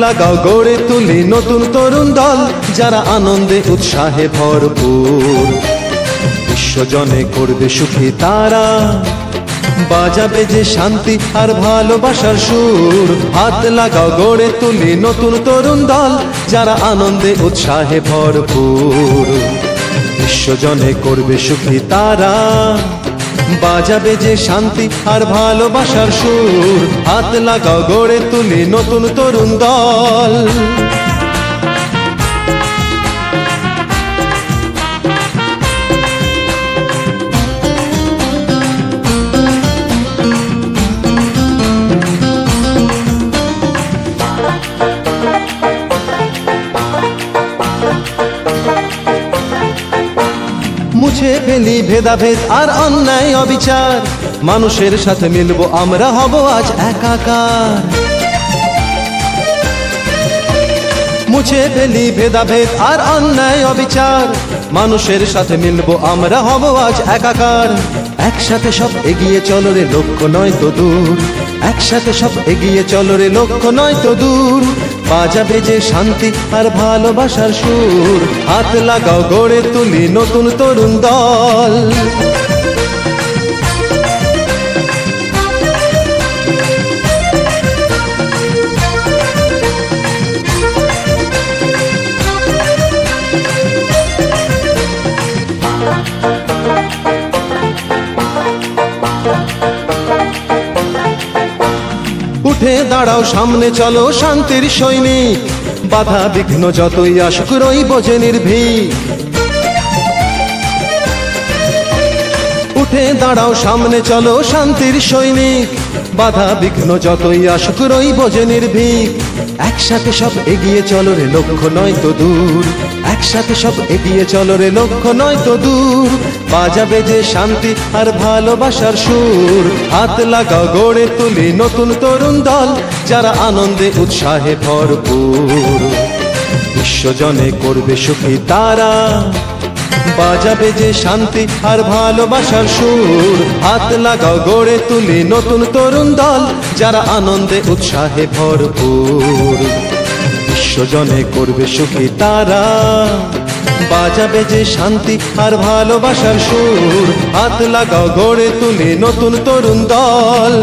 লাগাও গড়ে তুলি নতুন তরুণ দল, যারা আনন্দে উৎসাহে ভরপুর। বিশ্বজনে করবে সুখী তারা, বাজাবে যে শান্তি আর ভালোবাসার সুর। হাত লাগাও গড়ে তুলি নতুন তরুণ দল, যারা আনন্দে উৎসাহে ভরপুর। বিশ্বজনে করবে সুখী তারা, বাজাবে যে শান্তি আর ভালোবাসার সুর। হাত লাগাও গড়ে তুলি নতুন তরুণ দল। মুছে ফেলি ভেদাভেদ আর অন্যায় অবিচার, মানুষের সাথে মিলবো আমরা, হব আজ একাকার। মুছে ফেলি ভেদাভেদ আর অন্যায় অবিচার, মানুষের সাথে মিলবো আমরা, হব আজ একাকার। একসাথে সব এগিয়ে চলো রে, লক্ষ্য নয় তো দূর। একসাথে সব এগিয়ে চলো রে, লক্ষ্য নয় তো দূর। বাজাবে যে শান্তি আর ভালোবাসার সুর। হাত লাগাও গড়ে তুলি নতুন তরুণ দল। উঠে দাঁড়াও সামনে চলো শান্তির সৈনিক, বাধা বিঘ্ন যতই আসুক রইব যে নির্ভীক। উঠে দাঁড়াও সামনে চলো শান্তির সৈনিক, বাধা বিঘ্ন যতই আসুক রইব যে নির্ভীক। একসাথে সব এগিয়ে চলো রে, লক্ষ্য নয় তো দূর। একসাথে সব এগিয়ে চলো রে, লক্ষ্য নয় তো দূর। বাজাবে যে শান্তি আর ভালোবাসার সুর। হাত লাগাও গড়ে তুলি নতুন তরুণ দল, যারা আনন্দে উৎসাহে ভরপুর। বিশ্বজনে করবে সুখী তারা, বাজাবে যে শান্তি আর ভালোবাসার সুর। হাত লাগাও গড়ে তুলি নতুন তরুণ দল, যারা আনন্দে উৎসাহে ভরপুর। বিশ্বজনে করবে সুখী তারা, বাজাবে যে শান্তি আর ভালোবাসার সুর। হাত লাগাও গড়ে তুলি নতুন তরুণ দল।